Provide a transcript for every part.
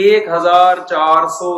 1400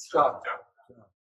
4।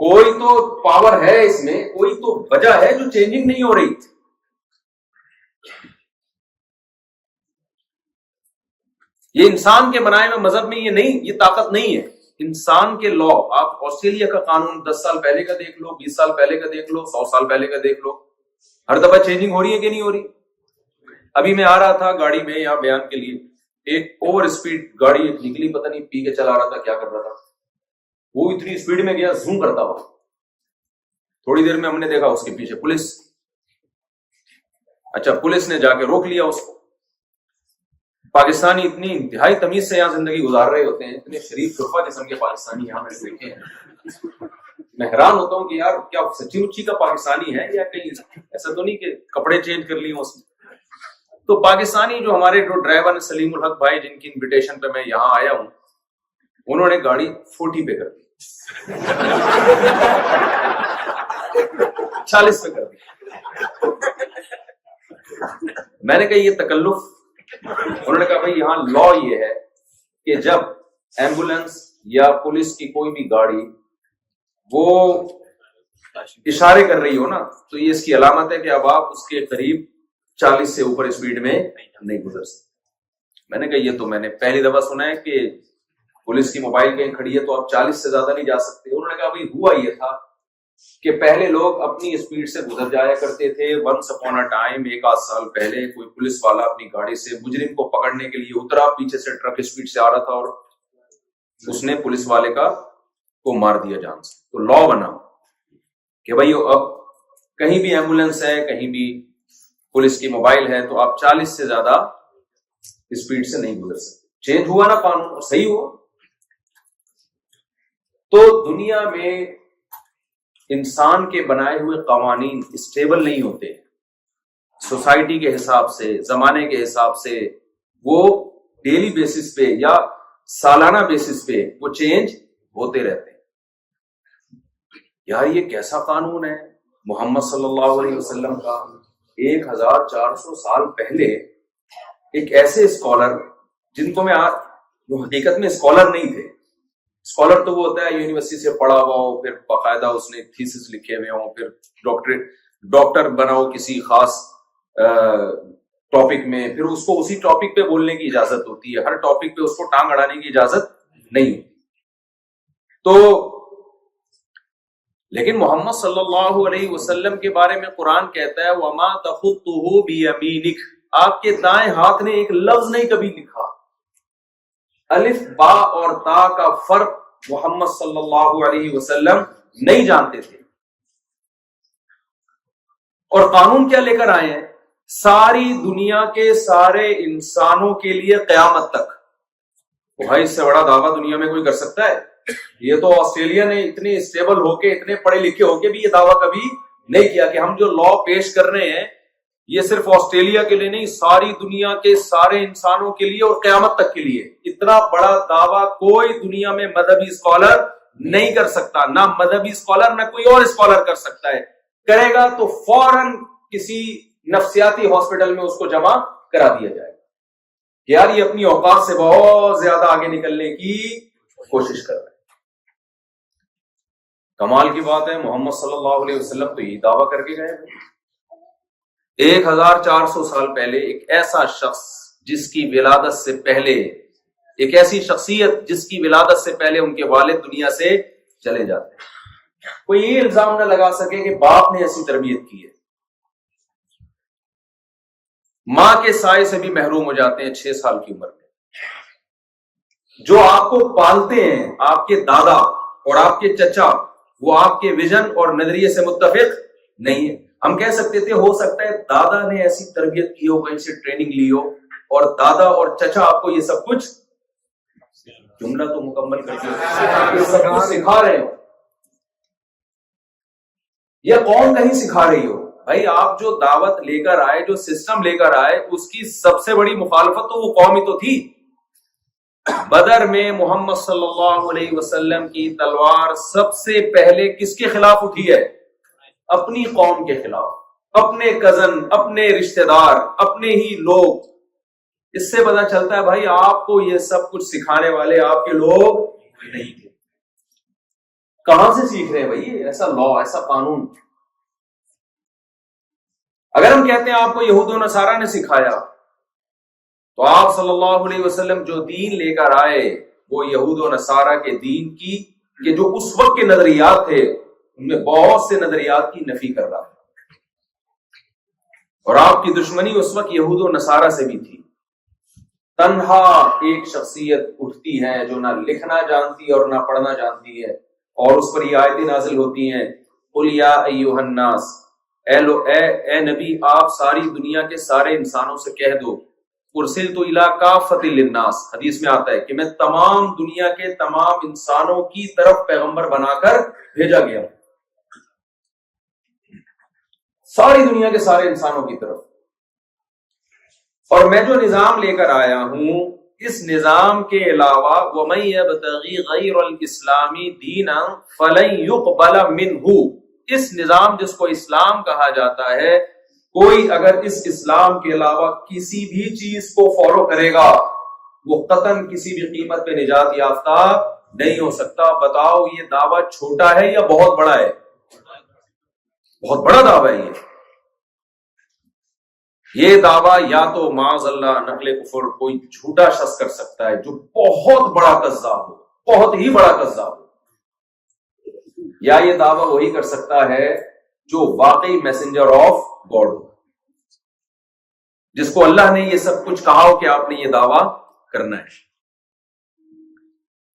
کوئی تو پاور ہے اس میں, کوئی تو وجہ ہے جو چینجنگ نہیں ہو رہی. یہ انسان کے بنائے ہوئے مذہب میں یہ طاقت نہیں ہے. انسان کے لا, آپ آسٹریلیا کا قانون 10 سال پہلے کا دیکھ لو, 20 سال پہلے کا دیکھ لو, 100 سال پہلے کا دیکھ لو, ہر دفعہ چینجنگ ہو رہی ہے کہ نہیں ہو رہی. ابھی میں آ رہا تھا گاڑی میں یہاں بیان کے لیے, ایک اوور اسپیڈ گاڑی نکلی, پتہ نہیں پی کے چلا رہا تھا, کیا کر رہا تھا, وہ اتنی اسپیڈ میں گیا زوم کرتا ہوا. تھوڑی دیر میں ہم نے دیکھا اس کے پیچھے پولیس. اچھا, پولیس نے جا کے روک لیا اس کو. پاکستانی اتنی انتہائی تمیز سے یہاں زندگی گزار رہے ہوتے ہیں, اتنے شریف شرفا قسم کے پاکستانی یہاں میں دیکھے ہیں. میں حیران ہوتا ہوں کہ یار کیا سچی مچی کا پاکستانی ہے یا کہیں ایسا تو نہیں کہ کپڑے چینج کر لیے اس میں. تو پاکستانی جو ہمارے جو ڈرائیور سلیم الحق بھائی, جن کی انویٹیشن پہ میں یہاں آیا ہوں, انہوں نے گاڑی 40 پہ کر دی, 40 پہ کر دی. میں نے کہا یہ تکلف. انہوں نے کہا بھائی یہاں لا یہ ہے کہ جب ایمبولینس یا پولیس کی کوئی بھی گاڑی وہ اشارے کر رہی ہو نا, تو یہ اس کی علامت ہے کہ اب آپ اس کے قریب 40 سے اوپر اسپیڈ میں نہیں گزر سکتے. میں نے کہا یہ تو میں نے پہلی دفعہ سنا ہے کہ پولیس کی موبائل کہیں کھڑی ہے تو آپ 40 سے زیادہ نہیں جا سکتے. انہوں نے کہا بھائی ہوا یہ تھا کہ پہلے لوگ اپنی اسپیڈ سے گزر جایا کرتے تھے. ونس اپون اے ٹائم, 1-8 سال پہلے, کوئی پولیس والا اپنی گاڑی سے مجرم کو پکڑنے کے لیے اترا, پیچھے سے ٹرک اسپیڈ سے آ رہا تھا اور اس نے پولیس والے کو مار دیا جان سے. تو لا بنا کہ بھائی اب کہیں بھی ایمبولینس ہے, کہیں بھی پولیس کی موبائل ہے, تو آپ 40 سے زیادہ اسپیڈ سے نہیں گزر سکتے. چینج ہوا نا قانون, اور صحیح ہوا. تو دنیا میں انسان کے بنائے ہوئے قوانین اسٹیبل نہیں ہوتے. سوسائٹی کے حساب سے, زمانے کے حساب سے, وہ ڈیلی بیسس پہ یا سالانہ بیسس پہ وہ چینج ہوتے رہتے ہیں. یار یہ کیسا قانون ہے محمد صلی اللہ علیہ وسلم کا. 1400 سال پہلے ایک ایسے اسکالر, جن کو میں جو حقیقت میں اسکالر نہیں تھے. اسکالر تو وہ ہوتا ہے یونیورسٹی سے پڑھا ہوا ہو, پھر باقاعدہ اس نے تھیسس لکھے ہوئے ہوں, پھر ڈاکٹر بنا ہو کسی خاص ٹاپک میں, پھر اس کو اسی ٹاپک پہ بولنے کی اجازت ہوتی ہے, ہر ٹاپک پہ اس کو ٹانگ اڑانے کی اجازت نہیں ہوتی. تو لیکن محمد صلی اللہ علیہ وسلم کے بارے میں قرآن کہتا ہے وَمَا تَخُطُّهُ بِيَمِينِكَ, آپ کے دائیں ہاتھ نے ایک لفظ نہیں کبھی لکھا. الف با اور تا کا فرق محمد صلی اللہ علیہ وسلم نہیں جانتے تھے. اور قانون کیا لے کر آئے ہیں؟ ساری دنیا کے سارے انسانوں کے لیے قیامت تک. بھائی اس سے بڑا دعویٰ دنیا میں کوئی کر سکتا ہے؟ یہ تو آسٹریلیا نے اتنے اسٹیبل ہو کے, اتنے پڑھے لکھے ہو کے بھی یہ دعویٰ کبھی نہیں کیا کہ ہم جو لا پیش کر رہے ہیں یہ صرف آسٹریلیا کے لیے نہیں, ساری دنیا کے سارے انسانوں کے لیے اور قیامت تک کے لیے. اتنا بڑا دعویٰ کوئی دنیا میں مذہبی اسکالر نہیں کر سکتا. نہ مذہبی اسکالر, نہ کوئی اور اسکالر کر سکتا ہے. کرے گا تو فوراً کسی نفسیاتی ہاسپٹل میں اس کو جمع کرا دیا جائے گا. یار یہ اپنی اوقات سے بہت زیادہ آگے نکلنے کی کوشش کر رہے ہیں. کمال کی بات ہے محمد صلی اللہ علیہ وسلم تو یہ دعویٰ کر کے گئے. 1400 سال پہلے ایک ایسا شخص جس کی ولادت سے پہلے, ایک ایسی شخصیت جس کی ولادت سے پہلے ان کے والد دنیا سے چلے جاتے ہیں. کوئی یہ الزام نہ لگا سکے کہ باپ نے ایسی تربیت کی ہے. ماں کے سائے سے بھی محروم ہو جاتے ہیں 6 سال کی عمر میں. جو آپ کو پالتے ہیں, آپ کے دادا اور آپ کے چچا, وہ آپ کے ویژن اور نظریے سے متفق نہیں ہے. ہم کہہ سکتے تھے ہو سکتا ہے دادا نے ایسی تربیت کی ہو, کہیں سے ٹریننگ لی ہو, اور دادا اور چچا آپ کو یہ سب کچھ, جملہ تو مکمل کر کے سب کچھ سکھا رہے ہو, یا قوم کہیں سکھا رہی ہو. بھائی آپ جو دعوت لے کر آئے, جو سسٹم لے کر آئے, اس کی سب سے بڑی مخالفت تو وہ قوم ہی تو تھی. بدر میں محمد صلی اللہ علیہ وسلم کی تلوار سب سے پہلے کس کے خلاف اٹھی ہے؟ اپنی قوم کے خلاف. اپنے کزن, اپنے رشتہ دار, اپنے ہی لوگ. اس سے پتہ چلتا ہے بھائی آپ کو یہ سب کچھ سکھانے والے آپ کے لوگ نہیں تھے. کہاں سے سیکھ رہے ہیں بھائی ایسا لا، ایسا قانون؟ اگر ہم کہتے ہیں آپ کو یہود و نصارہ نے سکھایا، تو آپ صلی اللہ علیہ وسلم جو دین لے کر آئے وہ یہود و نصارہ کے دین کی کہ جو اس وقت کے نظریات تھے ان میں بہت سے نظریات کی نفی کر رہا ہے، اور آپ کی دشمنی اس وقت یہود و نصارہ سے بھی تھی۔ تنہا ایک شخصیت اٹھتی ہے جو نہ لکھنا جانتی اور نہ پڑھنا جانتی ہے، اور اس پر یہ آیتیں نازل ہوتی ہیں، قل یا ایھا الناس، اے نبی آپ ساری دنیا کے سارے انسانوں سے کہہ دو، ارسلت الی کافۃ للناس، حدیث میں آتا ہے کہ میں تمام دنیا کے تمام انسانوں کی طرف پیغمبر بنا کر بھیجا گیا ہوں، ساری دنیا کے سارے انسانوں کی طرف، اور میں جو نظام لے کر آیا ہوں اس نظام کے علاوہ وَمَن يَبْتَغِي غَيْرَ الْإِسْلَامِ دِينًا فَلَن يُقْبَلَ مِنْهُ، اس نظام جس کو اسلام کہا جاتا ہے، کوئی اگر اس اسلام کے علاوہ کسی بھی چیز کو فالو کرے گا وہ قطعاً کسی بھی قیمت پہ نجات یافتہ نہیں ہو سکتا۔ بتاؤ یہ دعویٰ چھوٹا ہے یا بہت بڑا ہے؟ بہت بڑا دعویٰ ہے یہ دعویٰ یا تو معاذ اللہ نقل کفر کوئی جھوٹا شخص کر سکتا ہے جو بہت بڑا کذاب ہو، بہت ہی بڑا کذاب ہو، یا یہ دعویٰ وہی کر سکتا ہے جو واقعی میسنجر آف گاڈ ہو، جس کو اللہ نے یہ سب کچھ کہا ہو کہ آپ نے یہ دعویٰ کرنا ہے۔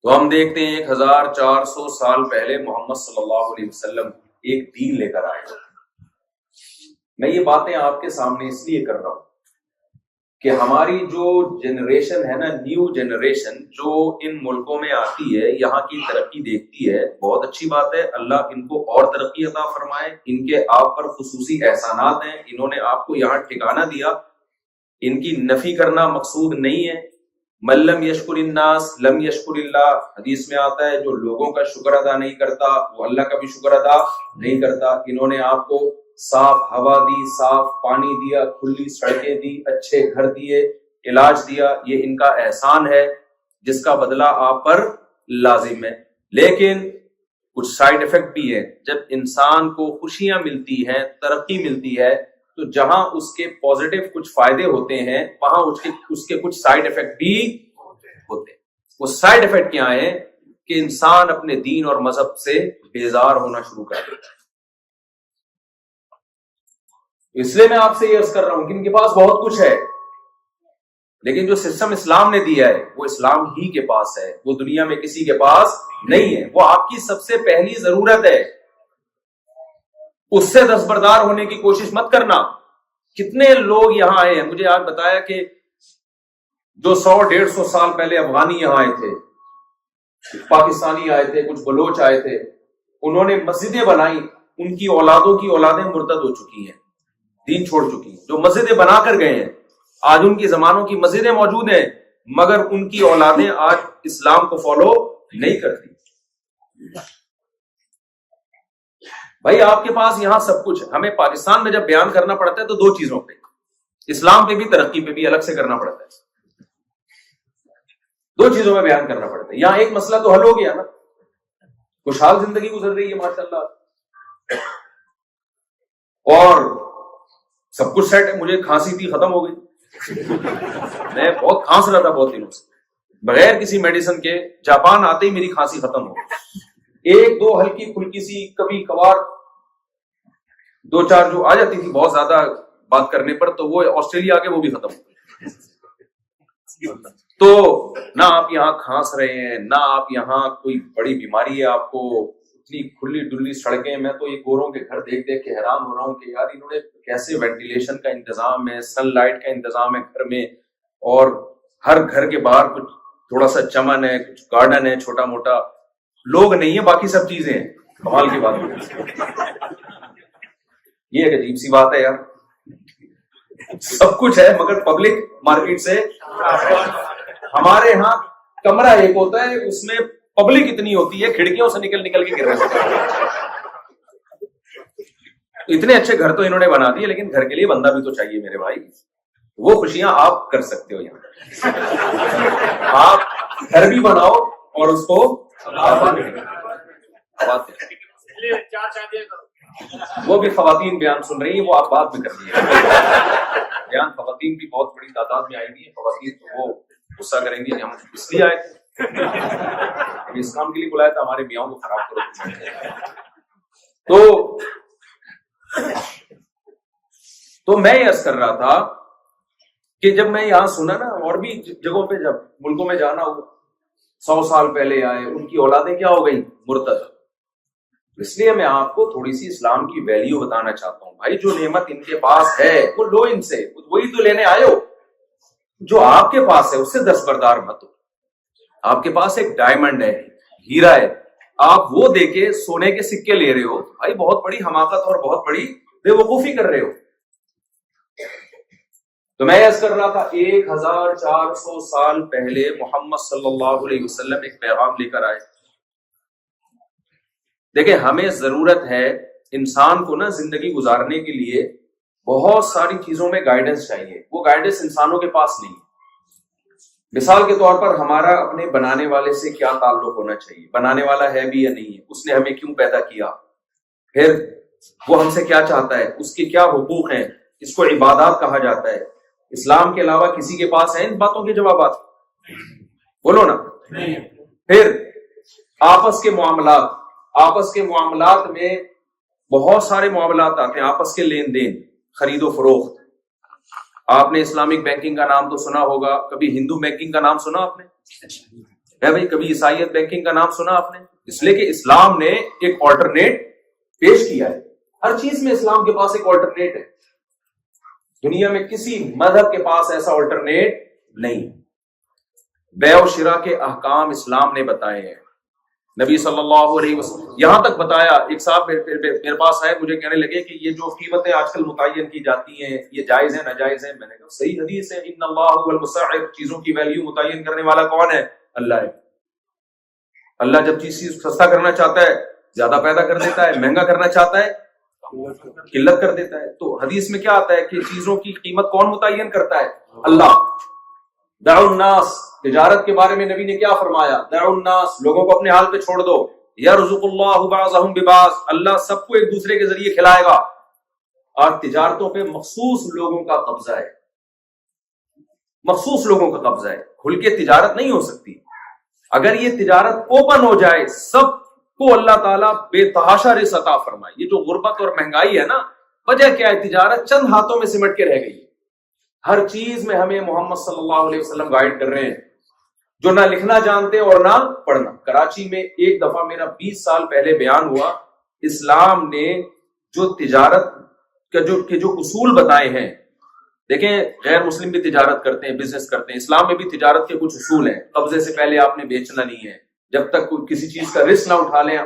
تو ہم دیکھتے ہیں 1400 سال پہلے محمد صلی اللہ علیہ وسلم ایک دین لے کر آئے۔ میں یہ باتیں آپ کے سامنے اس لیے کر رہا ہوں کہ ہماری جو جنریشن ہے نا، نیو جنریشن جو ان ملکوں میں آتی ہے، یہاں کی ترقی دیکھتی ہے، بہت اچھی بات ہے، اللہ ان کو اور ترقی عطا فرمائے، ان کے آپ پر خصوصی احسانات ہیں، انہوں نے آپ کو یہاں ٹھکانہ دیا، ان کی نفی کرنا مقصود نہیں ہے۔ من لم یشکر الناس لم یشکر اللہ، حدیث میں آتا ہے جو لوگوں کا شکر ادا نہیں کرتا وہ اللہ کا بھی شکر ادا نہیں کرتا۔ انہوں نے آپ کو صاف ہوا دی، صاف پانی دیا، کھلی سڑکیں دی، اچھے گھر دیے، علاج دیا، یہ ان کا احسان ہے جس کا بدلہ آپ پر لازم ہے۔ لیکن کچھ سائیڈ افیکٹ بھی ہے، جب انسان کو خوشیاں ملتی ہیں، ترقی ملتی ہے، تو جہاں اس کے پازیٹیو کچھ فائدے ہوتے ہیں وہاں اس کے کچھ سائیڈ افیکٹ بھی ہوتے ہیں۔ وہ سائیڈ افیکٹ کیا ہیں کہ انسان اپنے دین اور مذہب سے بیزار ہونا شروع کر دیتا ہے۔ اس لیے میں آپ سے یہ عرض کر رہا ہوں کہ ان کے پاس بہت کچھ ہے، لیکن جو سسٹم اسلام نے دیا ہے وہ اسلام ہی کے پاس ہے، وہ دنیا میں کسی کے پاس نہیں ہے، وہ آپ کی سب سے پہلی ضرورت ہے، اس سے دستبردار ہونے کی کوشش مت کرنا۔ کتنے لوگ یہاں آئے ہیں، مجھے آج بتایا کہ جو 100-150 سال پہلے افغانی یہاں آئے تھے، پاکستانی آئے تھے، کچھ بلوچ آئے تھے، انہوں نے مسجدیں بنائی، ان کی اولادوں کی اولادیں مرتد ہو چکی ہیں، دین چھوڑ چکی ہیں، جو مسجدیں بنا کر گئے ہیں آج ان کی زمانوں کی مسجدیں موجود ہیں، مگر ان کی اولادیں آج اسلام کو فالو نہیں کرتی۔ بھائی آپ کے پاس یہاں سب کچھ ہے، ہمیں پاکستان میں جب بیان کرنا پڑتا ہے تو دو چیزوں پہ، اسلام پہ بھی ترقی پہ بھی الگ سے کرنا پڑتا ہے، دو چیزوں میں بیان کرنا پڑتا ہے۔ یہاں ایک مسئلہ تو حل ہو گیا نا، خوشحال زندگی گزر رہی ہے ماشاءاللہ، اور سب کچھ سیٹ ہے، مجھے کھانسی تھی ختم ہو گئی، میں بہت کھانس رہا تھا بہت دنوں سے، بغیر کسی میڈیسن کے جاپان آتے ہی میری کھانسی ختم ہو گئی، ایک دو ہلکی پھلکی سی کبھی کبھار دو چار جو آ جاتی تھی بہت زیادہ بات کرنے پر، تو وہ آسٹریلیا کے وہ بھی ختم ہو گئی۔ تو نہ آپ یہاں کھانس رہے ہیں، نہ آپ یہاں کوئی بڑی بیماری ہے آپ کو، اتنی کھلی ڈلی سڑکیں، میں تو یہ گوروں کے گھر دیکھ دیکھ کے حیران ہو رہا ہوں کہ یار انہوں نے کیسے وینٹیلیشن کا انتظام ہے، سن لائٹ کا انتظام ہے گھر میں، اور ہر گھر کے باہر کچھ تھوڑا سا چمن ہے، کچھ گارڈن ہے چھوٹا موٹا، لوگ نہیں ہیں باقی سب چیزیں ہیں، کمال کی بات ہے، یہ ایک عجیب سی بات ہے یار، سب کچھ ہے مگر پبلک مارکیٹ سے، ہمارے ہاں کمرہ ایک ہوتا ہے اس میں پبلک اتنی ہوتی ہے کھڑکیوں سے نکل نکل کے گر رہے ہیں، اتنے اچھے گھر تو انہوں نے بنا دیے، لیکن گھر کے لیے بندہ بھی تو چاہیے میرے بھائی، وہ خوشیاں آپ کر سکتے ہو یہاں، آپ گھر بھی بناؤ اور اس کو وہ بھی خواتین بیان سن رہی ہیں، وہ آپ بات بھی کر دیے بیان خواتین بھی بہت بڑی تعداد میں آئی ہوئی ہیں. خواتین تو وہ غصہ کریں گی کہ ہم اس لیے آئے تھے، اس کام کے لیے بلایا تھا، ہمارے میاں کو خراب کرو. تو میں یہ عرض کر رہا تھا کہ جب میں یہاں سنا نا، اور بھی جگہوں پہ جب ملکوں میں جانا ہو، 100 سال پہلے آئے، ان کی اولادیں کیا ہو گئی؟ مرتد. اس لیے میں آپ کو تھوڑی سی اسلام کی ویلیو بتانا چاہتا ہوں. بھائی جو نعمت ان کے پاس ہے وہ لو ان سے، وہی تو لینے آئے ہو. جو آپ کے پاس ہے اس سے دستبردار مت ہو. آپ کے پاس ایک ڈائمنڈ ہے، ہیرا ہے، آپ وہ دے کے سونے کے سکے لے رہے ہو، بھائی بہت بڑی حماقت اور بہت بڑی بے وقوفی کر رہے ہو. تو میں عرض کر رہا تھا 1400 سال پہلے محمد صلی اللہ علیہ وسلم ایک پیغام لے کر آئے. دیکھیں ہمیں ضرورت ہے انسان کو نا زندگی گزارنے کے لیے بہت ساری چیزوں میں گائیڈنس چاہیے. وہ گائیڈنس انسانوں کے پاس نہیں ہے. مثال کے طور پر ہمارا اپنے بنانے والے سے کیا تعلق ہونا چاہیے، بنانے والا ہے بھی یا نہیں ہے، اس نے ہمیں کیوں پیدا کیا، پھر وہ ہم سے کیا چاہتا ہے، اس کے کیا حقوق ہیں، اس کو عبادات کہا جاتا ہے. اسلام کے علاوہ کسی کے پاس ہیں ان باتوں کے جوابات؟ بولو نا. پھر آپس کے معاملات میں بہت سارے معاملات آتے ہیں، آپس کے لین دین، خرید و فروخت. آپ نے اسلامک بینکنگ کا نام تو سنا ہوگا، کبھی ہندو بینکنگ کا نام سنا آپ نے؟ ہے بھائی، کبھی عیسائیت بینکنگ کا نام سنا آپ نے؟ اس لیے کہ اسلام نے ایک آلٹرنیٹ پیش کیا ہے. ہر چیز میں اسلام کے پاس ایک آلٹرنیٹ ہے. دنیا میں کسی مذہب کے پاس ایسا آلٹرنیٹ نہیں. بیع و شراء کے احکام اسلام نے بتائے ہیں. نبی صلی اللہ علیہ وسلم یہاں تک بتایا. ایک صاحب میرے پاس آئے، مجھے کہنے لگے کہ یہ جو قیمتیں آج کل متعین کی جاتی ہیں یہ جائز ہیں ناجائز ہیں؟ میں نے کہا صحیح حدیث ہے، ان اللہ هو المسعر. چیزوں کی ویلیو متعین کرنے والا کون ہے؟ اللہ ہے. اللہ جب چیز سستا کرنا چاہتا ہے زیادہ پیدا کر دیتا ہے، مہنگا کرنا چاہتا ہے قلت کر دیتا ہے. تو حدیث میں کیا آتا ہے کہ چیزوں کی قیمت کون متعین کرتا ہے؟ اللہ. دعوا الناس، تجارت کے بارے میں نبی نے کیا فرمایا؟ دعوا الناس، لوگوں کو اپنے حال پہ چھوڑ دو. یرزق اللہ بعضهم ببعض، اللہ سب کو ایک دوسرے کے ذریعے کھلائے گا. اور تجارتوں پہ مخصوص لوگوں کا قبضہ ہے، مخصوص لوگوں کا قبضہ ہے. کھل کے تجارت نہیں ہو سکتی. اگر یہ تجارت اوپن ہو جائے سب کو اللہ تعالیٰ بے تحاشا رزق عطا فرمائے. یہ جو غربت اور مہنگائی ہے نا، وجہ کیا ہے؟ تجارت چند ہاتھوں میں سمٹ کے رہ گئی. ہر چیز میں ہمیں محمد صلی اللہ علیہ وسلم گائیڈ کر رہے ہیں، جو نہ لکھنا جانتے اور نہ پڑھنا. کراچی میں ایک دفعہ میرا 20 سال پہلے بیان ہوا، اسلام نے جو تجارت کے جو اصول بتائے ہیں. دیکھیں غیر مسلم بھی تجارت کرتے ہیں، بزنس کرتے ہیں، اسلام میں بھی تجارت کے کچھ اصول ہیں. قبضے سے پہلے آپ نے بیچنا نہیں ہے، جب تک کوئی کسی چیز کا رسک نہ اٹھا لیں.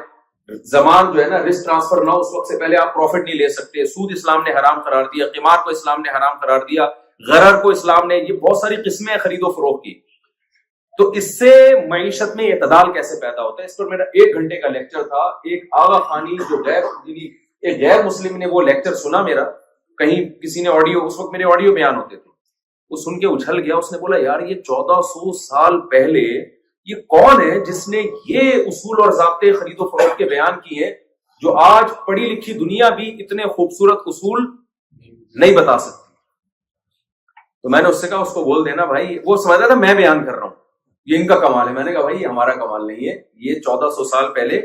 زمان جو ہے نا رسک ٹرانسفر نہ، اس وقت سے پہلے آپ پروفٹ نہیں لے سکتے. سود اسلام نے حرام قرار دیا، قمار کو اسلام نے حرام قرار دیا، غرر کو اسلام نے، یہ بہت ساری قسمیں خرید و فروخت کی. تو اس سے معیشت میں اعتدال کیسے پیدا ہوتا ہے، اس پر میرا 1 گھنٹے کا لیکچر تھا. ایک آغا خانی جو غیر مسلم نے وہ لیکچر سنا میرا، کہیں کسی نے آڈیو، اس وقت میرے آڈیو بیان ہوتے تھے، وہ سن کے اچھل گیا. اس نے بولا یار یہ 1400 سال پہلے یہ کون ہے جس نے یہ اصول اور ضابطے خرید و فروخت کے بیان کیے جو آج پڑھی لکھی دنیا بھی اتنے خوبصورت اصول نہیں بتا سکتی. تو میں نے اس سے کہا اس کو بول دینا بھائی، وہ سمجھا تھا میں بیان کر رہا ہوں، یہ ان کا کمال ہے. میں نے کہا بھائی ہمارا کمال نہیں ہے، یہ 1400 سال پہلے.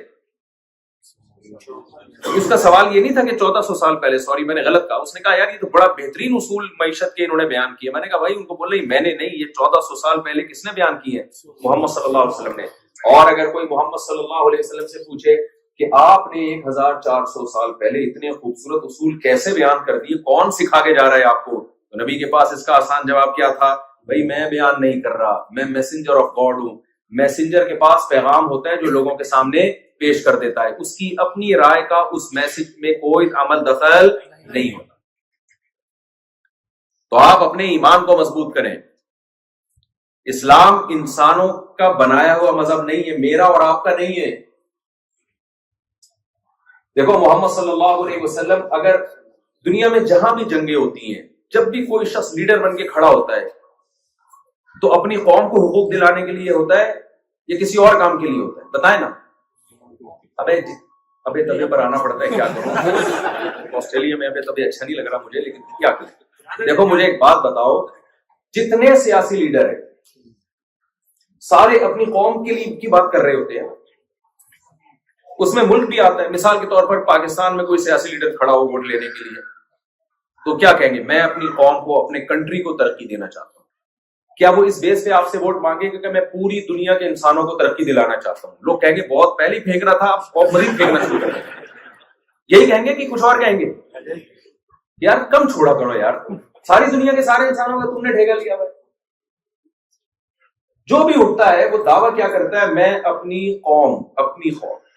اس کا سوال یہ نہیں تھا کہ 1400 سال پہلے، سوری میں نے غلط کہا. اس نے کہا یار یہ تو بڑا بہترین اصول معیشت کے انہوں نے بیان کیے. میں نے کہا بھائی ان کو بول رہی میں نے نہیں، یہ 1400 سال پہلے کس نے بیان کی ہے؟ محمد صلی اللہ علیہ وسلم نے. اور اگر کوئی محمد صلی اللہ علیہ وسلم سے پوچھے کہ آپ نے 1400 سال پہلے اتنے خوبصورت اصول کیسے بیان کر دیے، کون سکھا کے جا رہا ہے آپ کو، تو نبی کے پاس اس کا آسان جواب کیا تھا؟ بھائی میں بیان نہیں کر رہا، میں میسنجر آف گاڈ ہوں. میسنجر کے پاس پیغام ہوتا ہے جو لوگوں کے سامنے پیش کر دیتا ہے، اس کی اپنی رائے کا اس میسج میں کوئی عمل دخل نہیں ہوتا. تو آپ اپنے ایمان کو مضبوط کریں. اسلام انسانوں کا بنایا ہوا مذہب نہیں ہے، میرا اور آپ کا نہیں ہے. دیکھو محمد صلی اللہ علیہ وسلم، اگر دنیا میں جہاں بھی جنگیں ہوتی ہیں، جب بھی کوئی شخص لیڈر بن کے کھڑا ہوتا ہے تو اپنی قوم کو حقوق دلانے کے لیے ہوتا ہے یا کسی اور کام کے لیے ہوتا ہے؟ بتائیں نا. ابے تبے پر آنا پڑتا ہے, کیا کروں. آسٹریلیا میں ابے تبے اچھا نہیں لگ رہا مجھے, لیکن کیا کریں. دیکھو مجھے ایک بات بتاؤ, جتنے سیاسی لیڈر ہیں سارے اپنی قوم کے لیے کی بات کر رہے ہوتے ہیں, اس میں ملک بھی آتا ہے. مثال کے طور پر پاکستان میں کوئی سیاسی لیڈر کھڑا ہو ووٹ لینے کے لیے تو کیا کہیں گے, میں اپنی قوم کو, اپنے کنٹری کو ترقی دینا چاہتا ہوں. کیا وہ اس بیس پہ آپ سے ووٹ مانگے گا کہ میں پوری دنیا کے انسانوں کو ترقی دلانا چاہتا ہوں؟ لوگ کہیں گے بہت پہلے ہی پھینک رہا تھا, آپ اور مزید پھینکنا شروع کر دیں. یہی کہیں گے کہ کچھ اور کہیں گے؟ یار کم چھوڑا کرو یار, ساری دنیا کے سارے انسانوں کا تم نے ٹھیکہ لیا. جو بھی اٹھتا ہے وہ دعویٰ کیا کرتا ہے, میں اپنی قوم.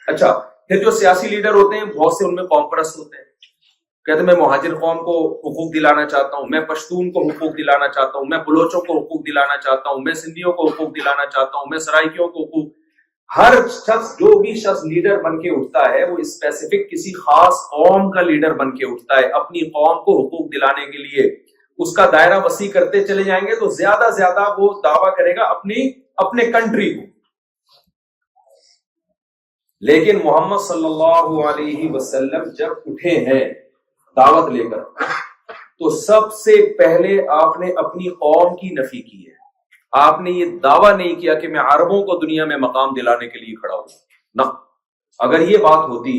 اچھا, پھر جو سیاسی لیڈر ہوتے ہیں بہت سے ان میں قوم پرست ہوتے ہیں, کہتے ہیں میں مہاجر قوم کو حقوق دلانا چاہتا ہوں, میں پشتون کو حقوق دلانا چاہتا ہوں, میں بلوچوں کو حقوق دلانا چاہتا ہوں, میں سندھیوں کو حقوق دلانا چاہتا ہوں, میں سرائکیوں کو حقوق. ہر شخص, جو بھی شخص لیڈر بن کے اٹھتا ہے وہ اسپیسیفک کسی خاص قوم کا لیڈر بن کے اٹھتا ہے اپنی قوم کو حقوق دلانے کے لیے. اس کا دائرہ وسیع کرتے چلے جائیں گے تو زیادہ زیادہ وہ دعویٰ کرے گا اپنے کنٹری کو. لیکن محمد صلی اللہ علیہ وسلم جب اٹھے ہیں دعوت لے کر تو سب سے پہلے آپ نے اپنی قوم کی نفی کی ہے. آپ نے یہ دعویٰ نہیں کیا کہ میں عربوں کو دنیا میں مقام دلانے کے لیے کھڑا ہوں. نہ, اگر یہ بات ہوتی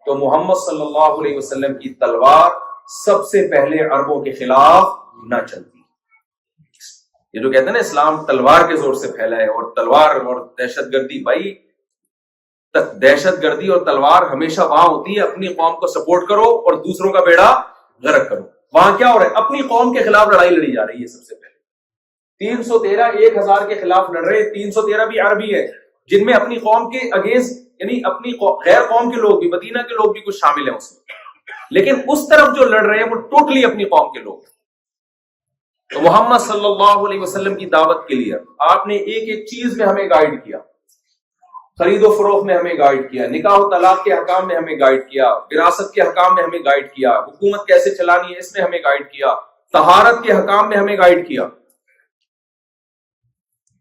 تو محمد صلی اللہ علیہ وسلم کی تلوار سب سے پہلے عربوں کے خلاف نہ چلتی. یہ جو کہتے ہیں نا اسلام تلوار کے زور سے پھیلا ہے, اور تلوار اور دہشت گردی, بھائی دہشت گردی اور تلوار ہمیشہ وہاں ہوتی ہے اپنی قوم کو سپورٹ کرو اور دوسروں کا بیڑا غرق کرو. وہاں کیا ہو رہا ہے, اپنی قوم کے خلاف لڑائی لڑی جا رہی ہے. سب سے پہلے 313 1000 کے خلاف لڑ رہے, 313 بھی عربی ہے جن میں اپنی قوم کے اگینسٹ, یعنی اپنی غیر قوم کے لوگ بھی, مدینہ کے لوگ بھی کچھ شامل ہیں اس میں, لیکن اس طرف جو لڑ رہے ہیں وہ ٹوٹلی اپنی قوم کے لوگ. تو محمد صلی اللہ علیہ وسلم کی دعوت کے لیے آپ نے ایک ایک چیز میں ہمیں گائیڈ کیا. خرید و فروخت میں ہمیں گائیڈ کیا, نکاح و طلاق کے حکام میں ہمیں گائیڈ کیا, وراثت کے حکام میں ہمیں گائیڈ کیا, حکومت کیسے چلانی ہے اس میں ہمیں گائیڈ کیا, طہارت کے حکام میں ہمیں گائیڈ کیا.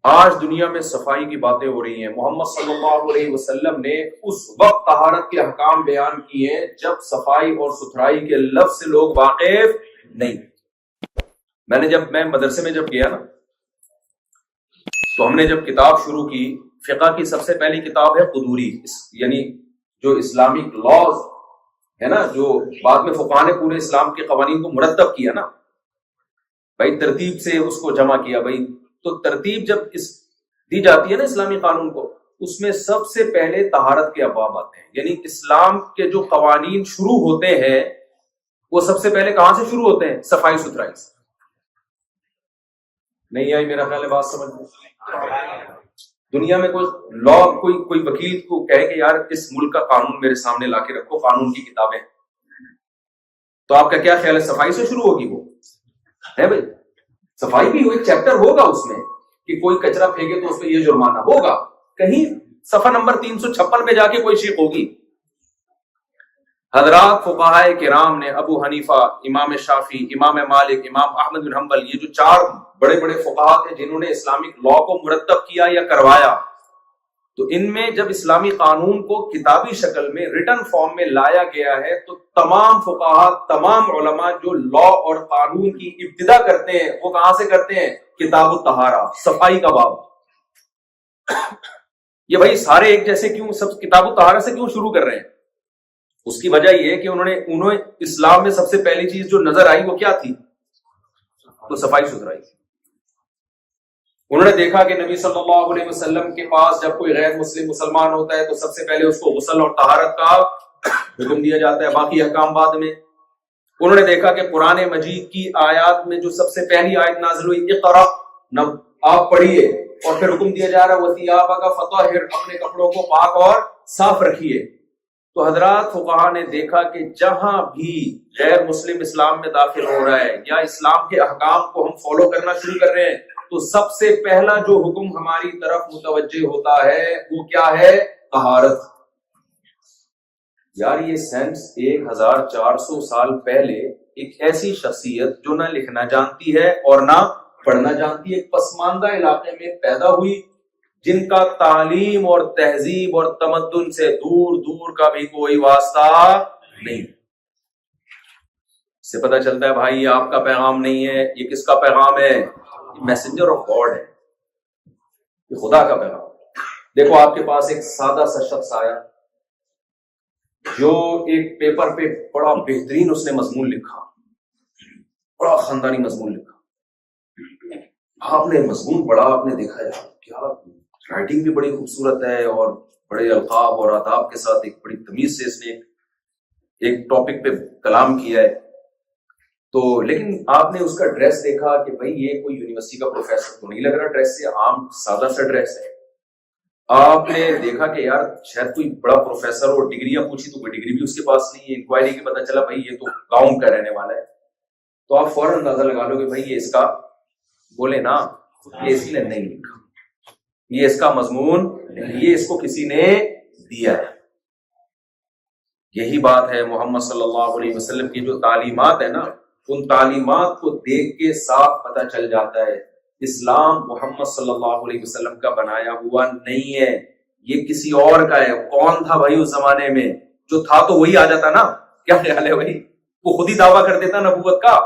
آج دنیا میں صفائی کی باتیں ہو رہی ہیں. محمد صلی اللہ علیہ وسلم نے اس وقت طہارت کے حکام بیان کیے ہیں جب صفائی اور ستھرائی کے لفظ سے لوگ واقف نہیں. میں مدرسے میں جب گیا نا تو ہم نے جب کتاب شروع کی, فقہ کی سب سے پہلی کتاب ہے قدوری, یعنی جو اسلامک لاز ہے نا, جو بعد میں فقہاء نے پورے اسلام کے قوانین کو مرتب کیا نا, بھائی ترتیب سے اس کو جمع کیا. بھائی تو ترتیب جب دی جاتی ہے نا اسلامی قانون کو, اس میں سب سے پہلے طہارت کے ابواب آتے ہیں. یعنی اسلام کے جو قوانین شروع ہوتے ہیں وہ سب سے پہلے کہاں سے شروع ہوتے ہیں؟ صفائی ستھرائی سے. نہیں آئی میرا خیال ہے بات سمجھ میں. دنیا میں کوئی لا, کوئی وکیل کو کہے کہ یار اس ملک کا قانون میرے سامنے لا کے رکھو, قانون کی کتابیں, تو آپ کا کیا خیال ہے صفائی سے شروع ہوگی؟ وہ ہے بھائی, صفائی بھی ایک چیپٹر ہوگا اس میں کہ کوئی کچرا پھینکے تو اس پہ یہ جرمانہ ہوگا, کہیں صفحہ نمبر 356 پہ جا کے کوئی شیخ ہوگی. حضرات فقہاء کرام نے, ابو حنیفہ, امام شافعی, امام مالک, امام احمد بن حنبل, یہ جو 4 بڑے بڑے فقہاء تھے جنہوں نے اسلامک لا کو مرتب کیا یا کروایا, تو ان میں جب اسلامی قانون کو کتابی شکل میں ریٹن فارم میں لایا گیا ہے تو تمام فقہاء, تمام علماء جو لا اور قانون کی ابتدا کرتے ہیں وہ کہاں سے کرتے ہیں؟ کتاب الطہارہ, صفائی کا باب. یہ بھائی سارے ایک جیسے کیوں سب کتاب الطہارہ سے کیوں شروع کر رہے ہیں؟ اس کی وجہ یہ ہے کہ انہوں اسلام میں سب سے پہلی چیز جو نظر آئی وہ کیا تھی؟ تو صفائی ستھرائی. انہوں نے دیکھا کہ نبی صلی اللہ علیہ وسلم کے پاس جب کوئی غیر مسلم مسلمان ہوتا ہے تو سب سے پہلے اس کو غسل اور طہارت کا حکم دیا جاتا ہے, باقی احکام بعد میں. انہوں نے دیکھا کہ قرآن مجید کی آیات میں جو سب سے پہلی آیت نازل ہوئی اقرأ, آپ پڑھیے, اور پھر حکم دیا جا رہا ہے وَثِيَابَكَ فَطَهِّرْ, اپنے کپڑوں کو پاک اور صاف رکھیے. تو حضرات فقہاء نے دیکھا کہ جہاں بھی غیر مسلم اسلام میں داخل ہو رہا ہے یا اسلام کے احکام کو ہم فالو کرنا شروع کر رہے ہیں تو سب سے پہلا جو حکم ہماری طرف متوجہ ہوتا ہے وہ کیا ہے؟ طہارت. یار یہ سینس 1400 سال پہلے ایک ایسی شخصیت جو نہ لکھنا جانتی ہے اور نہ پڑھنا جانتی ہے, ایک پسماندہ علاقے میں پیدا ہوئی, جن کا تعلیم اور تہذیب اور تمدن سے دور دور کا بھی کوئی واسطہ نہیں. اس سے پتہ چلتا ہے بھائی یہ آپ کا پیغام نہیں ہے. یہ کس کا پیغام ہے؟ میسنجر آف گاڈ ہے, یہ خدا کا پیغام. دیکھو آپ کے پاس ایک سادہ سا شخص آیا جو ایک پیپر پہ بڑا بہترین اس نے مضمون لکھا, بڑا خاندانی مضمون لکھا. آپ نے مضمون پڑھا, آپ نے دیکھا یار کیا رائٹنگ بھی بڑی خوبصورت ہے اور بڑے القاب اور آداب کے ساتھ ایک بڑی تمیز سے اس نے ایک ٹاپک پہ کلام کیا ہے. تو لیکن آپ نے اس کا ڈریس دیکھا کہ بھائی یہ کوئی یونیورسٹی کا پروفیسر تو نہیں لگ رہا, ڈریس سے عام سادہ سا ڈریس ہے. آپ نے دیکھا کہ یار شاید کوئی بڑا پروفیسر اور ڈگریاں پوچھی تو کوئی ڈگری بھی اس کے پاس نہیں ہے. انکوائری کے پتہ چلا بھائی یہ تو گاؤں کا رہنے والا ہے. تو آپ فوراً اندازہ لگا لو کہ بھائی یہ اس کا, بولے نا, یہ اس نے نہیں لکھا, یہ اس کا مضمون, یہ اس کو کسی نے دیا ہے. یہی بات ہے محمد صلی اللہ علیہ وسلم کی جو تعلیمات ہے نا, ان تعلیمات کو دیکھ کے صاف پتہ چل جاتا ہے اسلام محمد صلی اللہ علیہ وسلم کا بنایا ہوا نہیں ہے, یہ کسی اور کا ہے. کون تھا بھائی اس زمانے میں؟ جو تھا تو وہی آ جاتا نا. کیا خیال ہے بھائی؟ وہ خود ہی دعویٰ کر دیتا نبوت کا.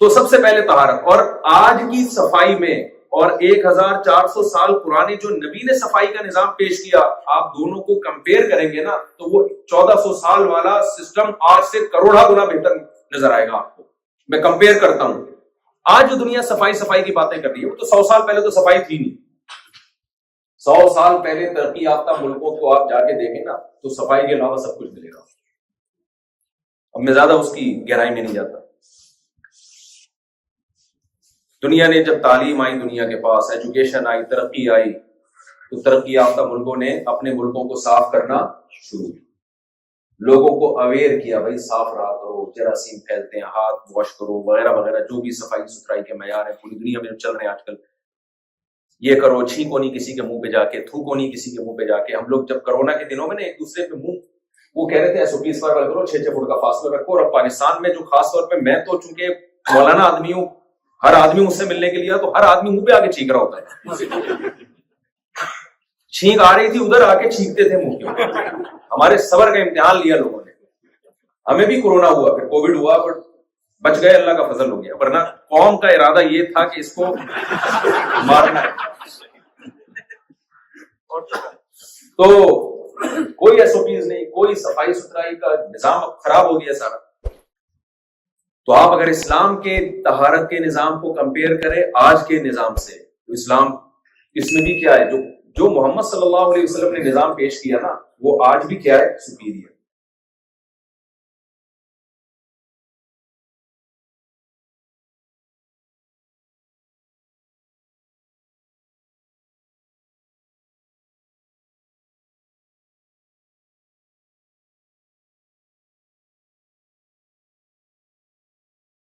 تو سب سے پہلے طہارت. اور آج کی صفائی میں اور 1400 سال پرانے جو نبی نے صفائی کا نظام پیش کیا, آپ دونوں کو کمپیئر کریں گے نا تو وہ 1400 سال والا سسٹم آج سے کروڑا گنا بہتر نظر آئے گا آپ کو. میں کمپیئر کرتا ہوں, آج جو دنیا صفائی کی باتیں کر رہی ہے وہ تو 100 سال پہلے تو صفائی تھی نہیں. 100 سال پہلے ترقی یافتہ ملکوں کو آپ جا کے دیکھیں نا تو صفائی کے علاوہ سب کچھ ملے گا. اب میں زیادہ اس کی گہرائی میں نہیں جاتا. دنیا نے جب تعلیم آئی, دنیا کے پاس ایجوکیشن آئی, ترقی آئی, تو ترقی یافتہ ملکوں نے اپنے ملکوں کو صاف کرنا شروع کیا. لوگوں کو اویئر کیا بھائی صاف رہا کرو, جراثیم پھیلتے ہیں, ہاتھ واش کرو وغیرہ وغیرہ, جو بھی صفائی ستھرائی کے معیار ہیں پوری دنیا میں جو چل رہے ہیں آج کل. یہ کرو, چھینکو نہیں کسی کے منہ پہ جا کے, تھوکو نہیں کسی کے منہ پہ جا کے. ہم لوگ جب کرونا کے دنوں میں نا ایک دوسرے پہ منہ وہ کہہ رہے تھے SOP اس پر کرو, 6 فٹ کا فاصلہ رکھو. اور افغانستان میں جو خاص طور پہ, میں تو چونکہ مولانا آدمی ہوں, ہر آدمی مجھ سے ملنے کے لیے تو ہر آدمی منہ پہ آ کے چینک رہا ہوتا ہے. چھینک آ رہی تھی ادھر آ کے چھینکتے تھے منہ کے. ہمارے صبر کا امتحان لیا لوگوں نے. ہمیں بھی کورونا ہوا, پھر کووڈ ہوا, بٹ بچ گئے, اللہ کا فضل ہو گیا. ورنہ قوم کا ارادہ یہ تھا کہ اس کو مارنا ہے. تو کوئی SOPs نہیں, کوئی صفائی ستھرائی کا نظام خراب ہو گیا سارا. تو آپ اگر اسلام کے طہارت کے نظام کو کمپیئر کریں آج کے نظام سے, تو اسلام اس میں بھی کیا ہے, جو محمد صلی اللہ علیہ وسلم نے نظام پیش کیا نا, وہ آج بھی کیا ہے, سپیریئر.